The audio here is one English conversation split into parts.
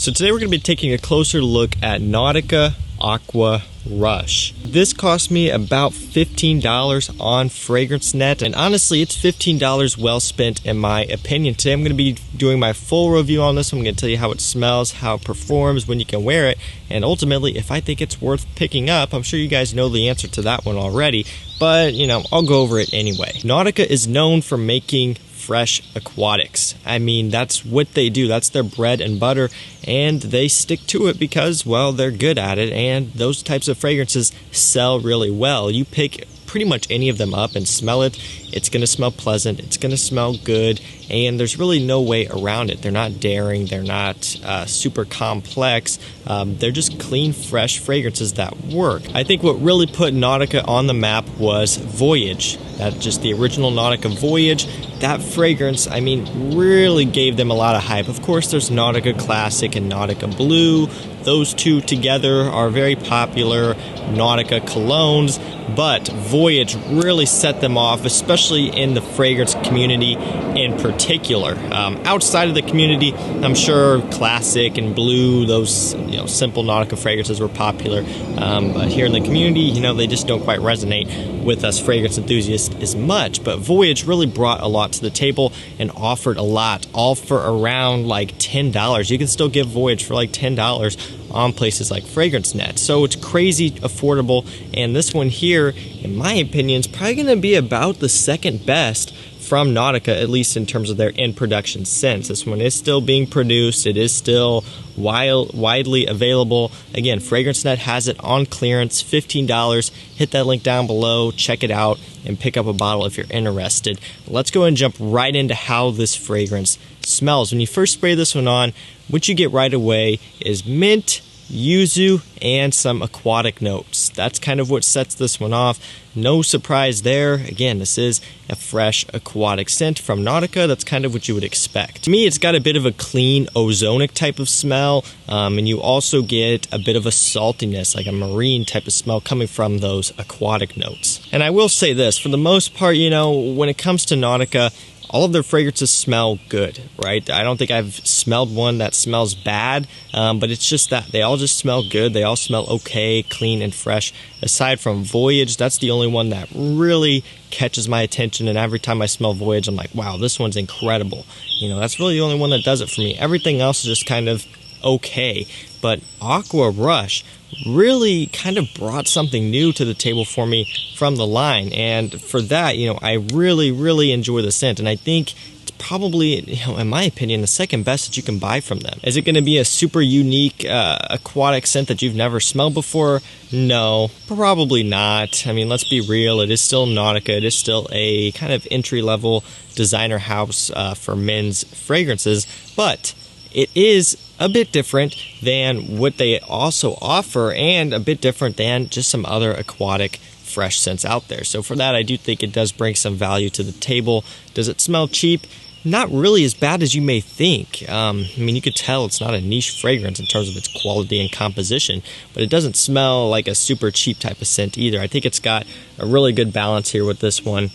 So today we're going to be taking a closer look at Nautica Aqua Rush. This cost me about $15 on FragranceNet, and honestly it's $15 well spent in my opinion. Today I'm going to be doing my full review on this one. I'm going to tell you how it smells, how it performs, when you can wear it, and ultimately if I think it's worth picking up. I'm sure you guys know the answer to that one already, but you know, I'll go over it anyway. Nautica is known for making fresh aquatics. I mean, that's what they do. That's their bread and butter, and they stick to it because, well, they're good at it, and those types of fragrances sell really well. You pick pretty much any of them up and smell it, it's going to smell pleasant, it's going to smell good, and there's really no way around it. They're not daring, they're not super complex, they're just clean, fresh fragrances that work. I think what really put Nautica on the map was Voyage. That just the original Nautica Voyage. That fragrance, I mean, really gave them a lot of hype. Of course, there's Nautica Classic and Nautica Blue. Those two together are very popular Nautica colognes, but Voyage really set them off, especially in the fragrance community in particular. Outside of the community, I'm sure Classic and Blue, those simple Nautica fragrances were popular, but here in the community, they just don't quite resonate with us fragrance enthusiasts as much. But Voyage really brought a lot to the table and offered a lot, all for around like $10. You can still get Voyage for like $10 on places like FragranceNet, so it's crazy affordable. And this one here, in my opinion, is probably going to be about the second best from Nautica, at least in terms of their in-production scents. This one is still being produced, it is still widely available. Again, FragranceNet has it on clearance, $15. Hit that link down below, check it out, and pick up a bottle if you're interested. Let's go and jump right into how this fragrance smells. When you first spray this one on, what you get right away is mint, yuzu, and some aquatic notes. That's kind of what sets this one off. No surprise there. Again, this is a fresh aquatic scent from Nautica. That's kind of what you would expect. To me, it's got a bit of a clean, ozonic type of smell, and you also get a bit of a saltiness, like a marine type of smell coming from those aquatic notes. And I will say this, for the most part, when it comes to Nautica, all of their fragrances smell good, right? I don't think I've smelled one that smells bad, but it's just that they all just smell good. They all smell okay, clean and fresh. Aside from Voyage, that's the only one that really catches my attention, and every time I smell Voyage, I'm like, wow, this one's incredible. That's really the only one that does it for me. Everything else is just kind of okay. But Aqua Rush really kind of brought something new to the table for me from the line, and for that, I really enjoy the scent, and I think it's probably, in my opinion, the second best that you can buy from them. Is it going to be a super unique aquatic scent that you've never smelled before? No, probably not. I mean, let's be real, it is still Nautica. It is still a kind of entry-level designer house for men's fragrances, but it is a bit different than what they also offer, and a bit different than just some other aquatic fresh scents out there. So for that, I do think it does bring some value to the table. Does it smell cheap? Not really as bad as you may think. I mean, you could tell it's not a niche fragrance in terms of its quality and composition, but it doesn't smell like a super cheap type of scent either. I think it's got a really good balance here with this one.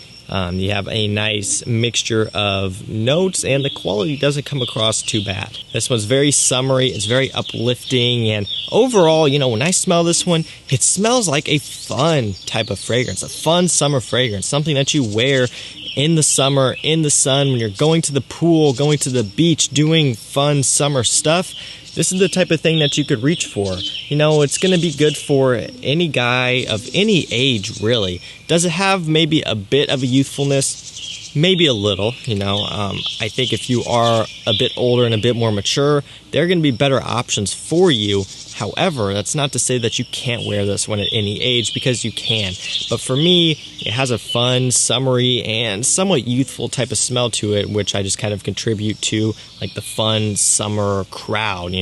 You have a nice mixture of notes, and the quality doesn't come across too bad. This one's very summery, it's very uplifting, and overall, when I smell this one, it smells like a fun type of fragrance, a fun summer fragrance, something that you wear in the summer, in the sun, when you're going to the pool, going to the beach, doing fun summer stuff. This is the type of thing that you could reach for. It's going to be good for any guy of any age, really. Does it have maybe a bit of a youthfulness? Maybe a little, I think if you are a bit older and a bit more mature, there are going to be better options for you. However, that's not to say that you can't wear this one at any age, because you can. But for me, it has a fun, summery, and somewhat youthful type of smell to it, which I just kind of contribute to, like the fun summer crowd,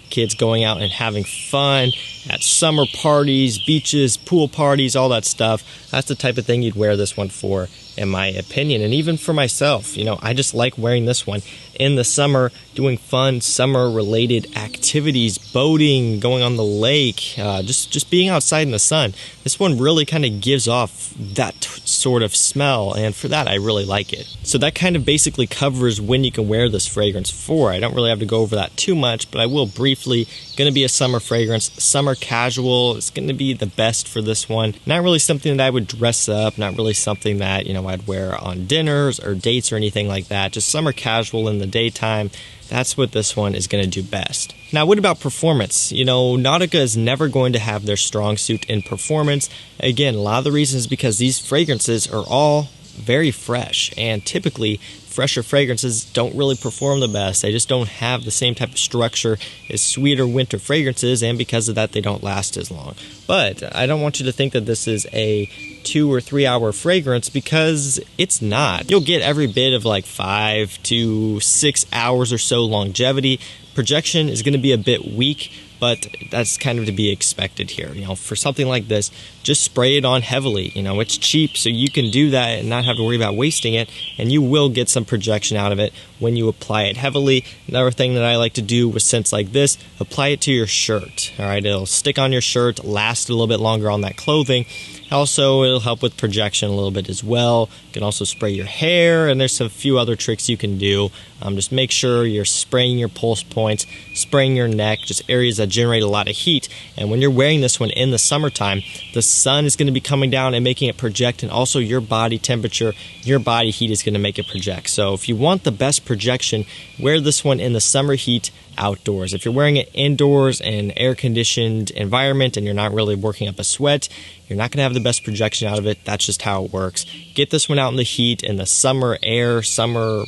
kids going out and having fun at summer parties, beaches, pool parties, all that stuff. That's the type of thing you'd wear this one for, in my opinion. And even for myself, I just like wearing this one in the summer, doing fun summer related activities, boating, going on the lake, just being outside in the sun. This one really kind of gives off that sort of smell, and for that I really like it. So that kind of basically covers when you can wear this fragrance for. I don't really have to go over that too much, but I will briefly. Going to be a summer fragrance, summer casual. It's going to be the best for this one. Not really something that I would dress up, not really something that, you know, I'd wear on dinners or dates or anything like that. Just summer casual in the daytime. That's what this one is going to do best. Now, what about performance? You know, Nautica is never going to have their strong suit in performance. Again, a lot of the reasons is because these fragrances are all very fresh, and typically fresher fragrances don't really perform the best. They just don't have the same type of structure as sweeter winter fragrances, and because of that they don't last as long. But I don't want you to think that this is a 2 or 3 hour fragrance, because it's not. You'll get every bit of like 5 to 6 hours or so longevity. Projection is going to be a bit weak, but that's kind of to be expected here. You know, for something like this, just spray it on heavily. You know, it's cheap, so you can do that and not have to worry about wasting it, and you will get some projection out of it when you apply it heavily. Another thing that I like to do with scents like this, apply it to your shirt. All right, it'll stick on your shirt, last a little bit longer on that clothing. Also, it'll help with projection a little bit as well. You can also spray your hair, and there's a few other tricks you can do. Just make sure you're spraying your pulse points, spraying your neck, just areas that generate a lot of heat. And when you're wearing this one in the summertime, the sun is going to be coming down and making it project, and also your body temperature, your body heat is going to make it project. So if you want the best projection, wear this one in the summer heat outdoors. If you're wearing it indoors in an air-conditioned environment and you're not really working up a sweat, you're not going to have the best projection out of it. That's just how it works. Get this one out in the heat, in the summer air, summer,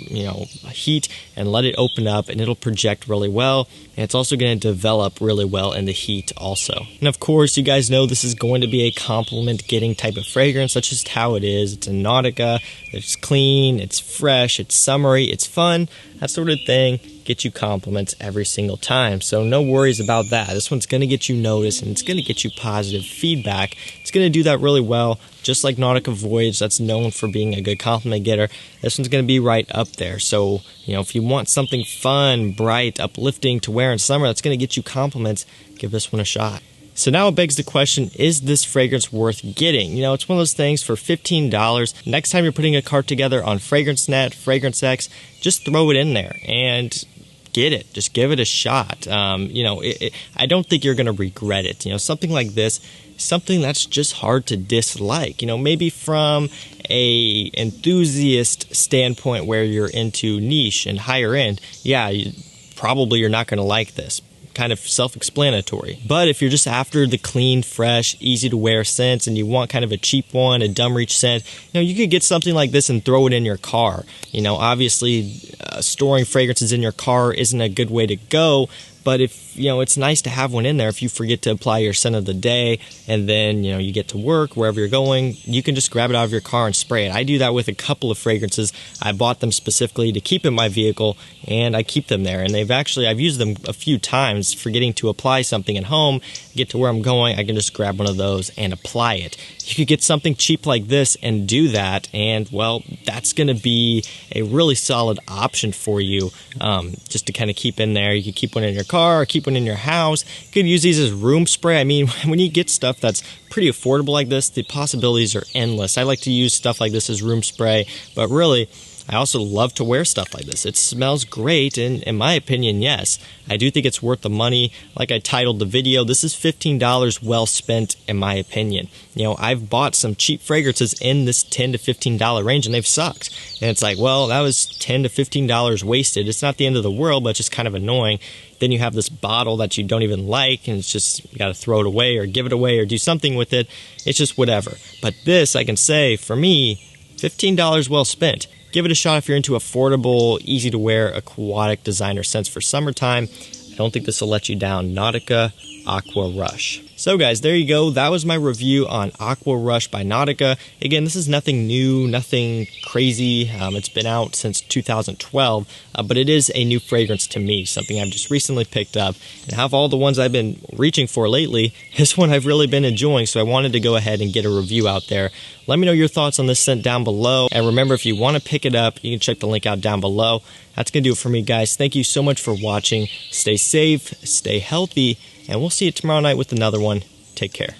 heat, and let it open up, and it'll project really well. And it's also going to develop really well in the heat also. And of course, you guys know this is going to be a compliment-getting type of fragrance. That's just how it is. It's a Nautica. It's clean, it's fresh, it's summery, it's fun, that sort of thing. Get you compliments every single time, so no worries about that. This one's going to get you noticed, and it's going to get you positive feedback. It's going to do that really well, just like Nautica Voyage, that's known for being a good compliment getter. This one's going to be right up there. So, if you want something fun, bright, uplifting to wear in summer that's going to get you compliments, give this one a shot. So now it begs the question, is this fragrance worth getting? It's one of those things for $15. Next time you're putting a cart together on FragranceNet, FragranceX, just throw it in there and get it. Just give it a shot. I don't think you're going to regret it. Something like this, something that's just hard to dislike. Maybe from a enthusiast standpoint where you're into niche and higher end, probably you're not going to like this. Kind of self-explanatory. But if you're just after the clean, fresh, easy to wear scents, and you want kind of a cheap one, a dumb reach scent, you could get something like this and throw it in your car. Obviously storing fragrances in your car isn't a good way to go, but if it's nice to have one in there if you forget to apply your scent of the day, and then you get to work, wherever you're going, you can just grab it out of your car and spray it. I do that with a couple of fragrances. I bought them specifically to keep in my vehicle, and I keep them there, and I've used them a few times, forgetting to apply something at home, get to where I'm going, I can just grab one of those and apply it. You could get something cheap like this and do that, and well, that's going to be a really solid option for you, just to kind of keep in there. You could keep one in your car, or keep one in your house. You could use these as room spray. I mean, when you get stuff that's pretty affordable like this, the possibilities are endless. I like to use stuff like this as room spray, but really, I also love to wear stuff like this. It smells great, and in my opinion, yes, I do think it's worth the money. Like I titled the video, this is $15 well spent, in my opinion. I've bought some cheap fragrances in this $10 to $15 range, and they've sucked. And it's like, well, that was $10 to $15 wasted. It's not the end of the world, but it's just kind of annoying. Then you have this bottle that you don't even like, and it's just, you got to throw it away or give it away or do something with it. It's just whatever. But this, I can say, for me, $15 well spent. Give it a shot if you're into affordable, easy-to-wear, aquatic designer scents for summertime. I don't think this will let you down. Nautica Aqua Rush. So guys, there you go. That was my review on Aqua Rush by Nautica. Again, this is nothing new, nothing crazy. It's been out since 2012, but it is a new fragrance to me, something I've just recently picked up. And out of all the ones I've been reaching for lately, this one I've really been enjoying, so I wanted to go ahead and get a review out there. Let me know your thoughts on this scent down below. And remember, if you want to pick it up, you can check the link out down below. That's going to do it for me, guys. Thank you so much for watching. Stay safe, stay healthy, and we'll see you tomorrow night with another one. Take care.